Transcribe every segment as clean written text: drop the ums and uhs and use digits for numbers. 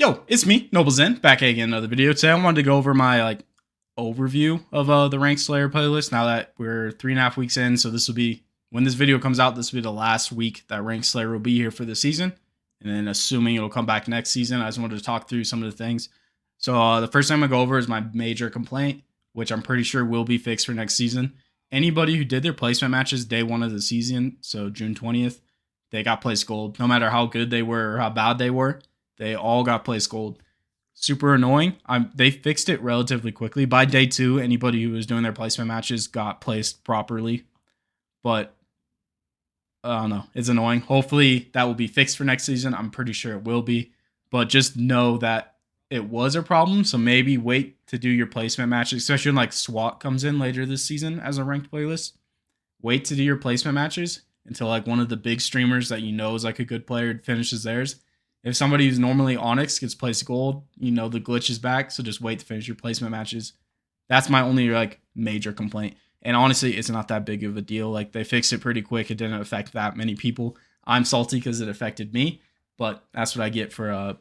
Yo, it's me, Noble Zen, back again another video. Today I wanted to go over my overview of the Ranked Slayer playlist. Now that we're 3.5 weeks in, so this will be when this video comes out. This will be the last week that Ranked Slayer will be here for the season, and then assuming it'll come back next season, I just wanted to talk through some of the things. So the first thing I'm gonna go over is my major complaint, which I'm pretty sure will be fixed for next season. Anybody who did their placement matches day one of the season, so June 20th, they got placed gold. No matter how good they were or how bad they were, they all got placed gold. Super annoying. They fixed it relatively quickly. By day 2, anybody who was doing their placement matches got placed properly. But I don't know. It's annoying. Hopefully that will be fixed for next season. I'm pretty sure it will be. But just know that it was a problem. So maybe wait to do your placement matches, especially when SWAT comes in later this season as a ranked playlist. Wait to do your placement matches until one of the big streamers that you know is a good player finishes theirs. If somebody who's normally Onyx gets placed gold, the glitch is back, so just wait to finish your placement matches. That's my only major complaint. And honestly, it's not that big of a deal. They fixed it pretty quick. It didn't affect that many people. I'm salty because it affected me, but that's what I get for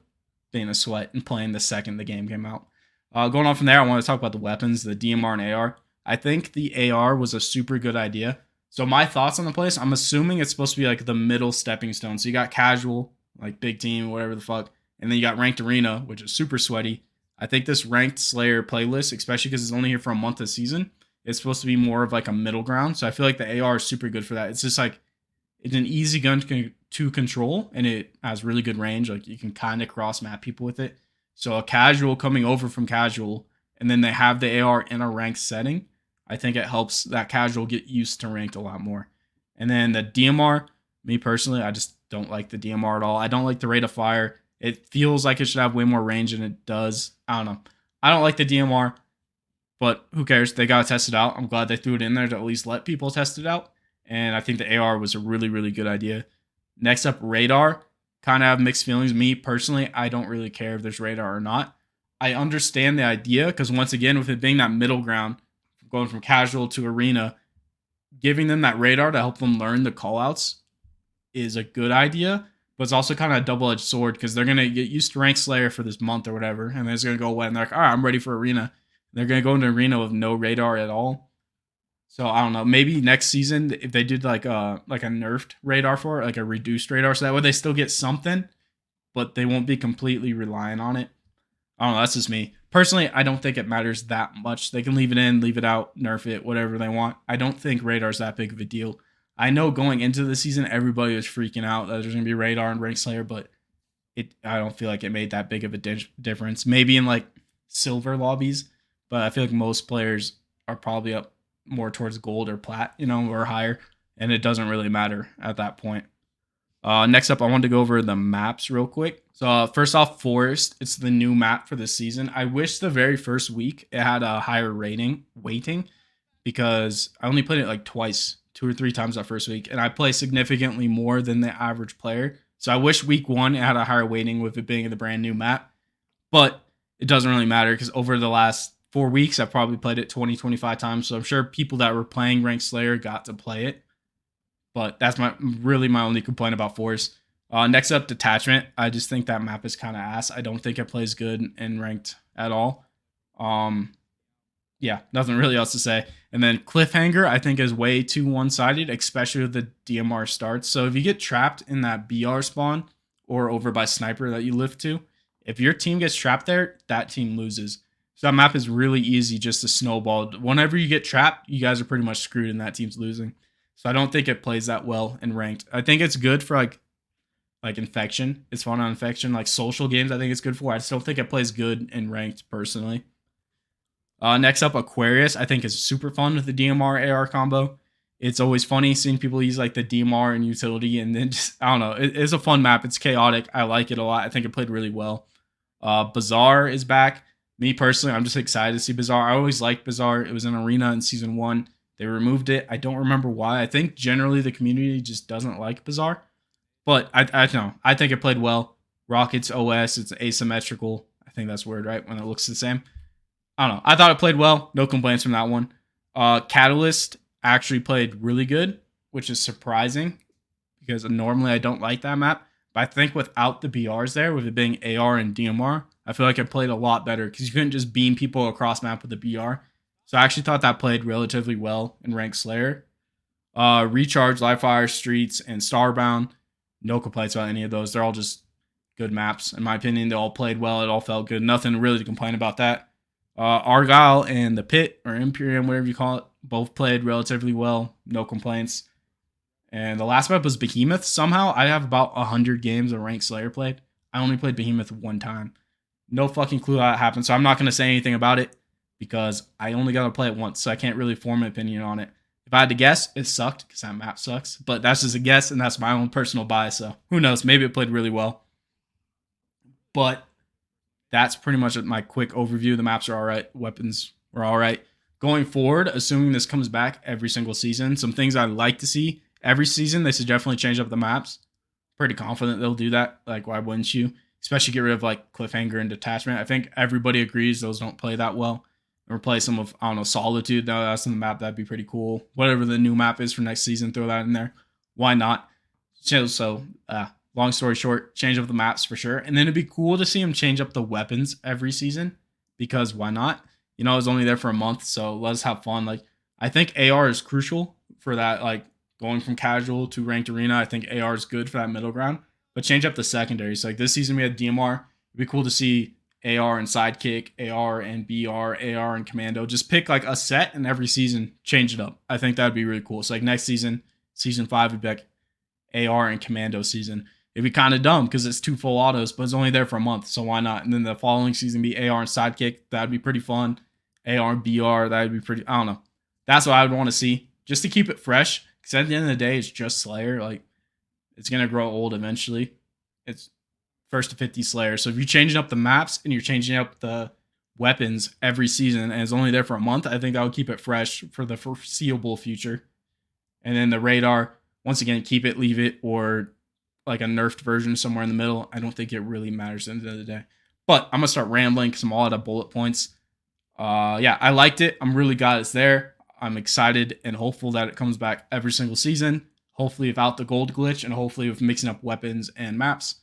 being a sweat and playing the second the game came out. Going on from there, I want to talk about the weapons, the DMR and AR. I think the AR was a super good idea. So my thoughts on the place, I'm assuming it's supposed to be the middle stepping stone. So you got casual, big team, whatever the fuck. And then you got ranked arena, which is super sweaty. I think this ranked Slayer playlist, especially because it's only here for a month this season, it's supposed to be more of a middle ground. So I feel the AR is super good for that. It's just it's an easy gun to control, and it has really good range. You can kind of cross map people with it. So a casual coming over from casual, and then they have the AR in a ranked setting, I think it helps that casual get used to ranked a lot more. And then the DMR, me personally, I just don't like the DMR at all. I don't like the rate of fire. It feels like it should have way more range than it does. I don't know. I don't like the DMR, but who cares? They got to test it out. I'm glad they threw it in there to at least let people test it out. And I think the AR was a really, really good idea. Next up, radar. Kind of have mixed feelings. Me personally, I don't really care if there's radar or not. I understand the idea because once again, with it being that middle ground, going from casual to arena, giving them that radar to help them learn the callouts is a good idea, but it's also kind of a double-edged sword because they're going to get used to ranked Slayer for this month or whatever, and then it's going to go away, and they're all right, I'm ready for arena. And they're going to go into arena with no radar at all. So I don't know, maybe next season if they did a nerfed radar for it, a reduced radar, so that way they still get something, but they won't be completely relying on it. I don't know, that's just me. Personally, I don't think it matters that much. They can leave it in, leave it out, nerf it, whatever they want. I don't think radar's that big of a deal. I know going into the season, everybody was freaking out that there's going to be radar and ranked Slayer, but I don't feel like it made that big of a difference. Maybe in silver lobbies, but I feel like most players are probably up more towards gold or plat, or higher, and it doesn't really matter at that point. Next up, I wanted to go over the maps real quick. So first off, Forest, it's the new map for this season. I wish the very first week it had a higher weighting, because I only played it twice, 2 or 3 times that first week, and I play significantly more than the average player. So I wish week 1 it had a higher weighting with it being the brand new map, but it doesn't really matter because over the last 4 weeks, I've probably played it 20, 25 times. So I'm sure people that were playing Ranked Slayer got to play it. But that's my only complaint about Force. Next up, Detachment. I just think that map is kind of ass. I don't think it plays good in Ranked at all. Yeah, nothing really else to say. And then Cliffhanger, I think, is way too one-sided, especially with the DMR starts. So if you get trapped in that BR spawn or over by Sniper that you lift to, if your team gets trapped there, that team loses. So that map is really easy just to snowball. Whenever you get trapped, you guys are pretty much screwed and that team's losing. So I don't think it plays that well in Ranked. I think it's good for Infection. It's fun on Infection. Social games, I think it's good for. I just don't think it plays good in Ranked personally. Next up, Aquarius, I think is super fun with the DMR AR combo. It's always funny seeing people use the DMR and utility, and then just, I don't know, it's a fun map. It's chaotic. I like it a lot. I think it played really well. Bazaar is back. Me personally, I'm just excited to see Bazaar. I always liked Bazaar. It was an arena in season 1. They removed it. I don't remember why. I think generally the community just doesn't like Bazaar, but I don't know. I think it played well. Rockets OS, it's asymmetrical. I think that's weird, right? When it looks the same. I don't know. I thought it played well. No complaints from that one. Catalyst actually played really good, which is surprising because normally I don't like that map. But I think without the BRs there, with it being AR and DMR, I feel like it played a lot better because you couldn't just beam people across map with the BR. So I actually thought that played relatively well in Ranked Slayer. Recharge, Livefire, Streets, and Starbound. No complaints about any of those. They're all just good maps. In my opinion, they all played well. It all felt good. Nothing really to complain about that. Argyle and the Pit, or Imperium, whatever you call it, both played relatively well. No complaints. And the last map was Behemoth. Somehow, I have about 100 games of Ranked Slayer played. I only played Behemoth one time. No fucking clue how it happened, so I'm not going to say anything about it because I only got to play it once, so I can't really form an opinion on it. If I had to guess, it sucked because that map sucks. But that's just a guess, and that's my own personal bias, so who knows? Maybe it played really well. But that's pretty much my quick overview. The maps are all right. Weapons were all right. Going forward, assuming this comes back every single season, some things I'd like to see every season, they should definitely change up the maps. Pretty confident they'll do that. Like, why wouldn't you? Especially get rid of like Cliffhanger and Detachment. I think everybody agrees those don't play that well. And replace them with, I don't know, Solitude. No, that's in the map. That'd be pretty cool. Whatever the new map is for next season, throw that in there. Why not? So, long story short, change up the maps for sure. And then it'd be cool to see them change up the weapons every season because why not? You know, I was only there for a month, so let's have fun. Like, I think AR is crucial for that, like, going from casual to ranked arena. I think AR is good for that middle ground, but change up the secondaries. Like this season we had DMR. It'd be cool to see AR and Sidekick, AR and BR, AR and Commando. Just pick like a set and every season change it up. I think that'd be really cool. So like next season, season 5 would be like AR and Commando season. It'd be kind of dumb because it's 2 full autos, but it's only there for a month, so why not? And then the following season be AR and Sidekick. That'd be pretty fun. AR and BR, that'd be pretty, I don't know. That's what I would want to see, just to keep it fresh. Because at the end of the day, it's just Slayer. Like, it's going to grow old eventually. It's first to 50 Slayer. So if you're changing up the maps and you're changing up the weapons every season and it's only there for a month, I think that would keep it fresh for the foreseeable future. And then the radar, once again, keep it, leave it, or like a nerfed version somewhere in the middle. I don't think it really matters at the end of the day. But I'm going to start rambling because I'm all out of bullet points. Yeah, I liked it. I'm really glad it's there. I'm excited and hopeful that it comes back every single season. Hopefully without the gold glitch and hopefully with mixing up weapons and maps.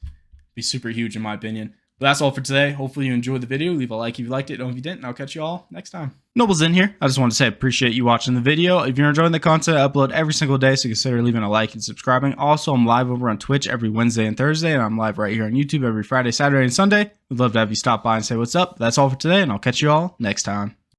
Be super huge in my opinion. But that's all for today. Hopefully you enjoyed the video. Leave a like if you liked it. Don't if you didn't. I'll catch you all next time. Nobles in here. I just want to say I appreciate you watching the video. If you're enjoying the content I upload every single day, so consider leaving a like and subscribing. Also, I'm live over on Twitch every Wednesday and Thursday, and I'm live right here on YouTube every Friday, Saturday, and Sunday. We'd love to have you stop by and say what's up. That's all for today, and I'll catch you all next time.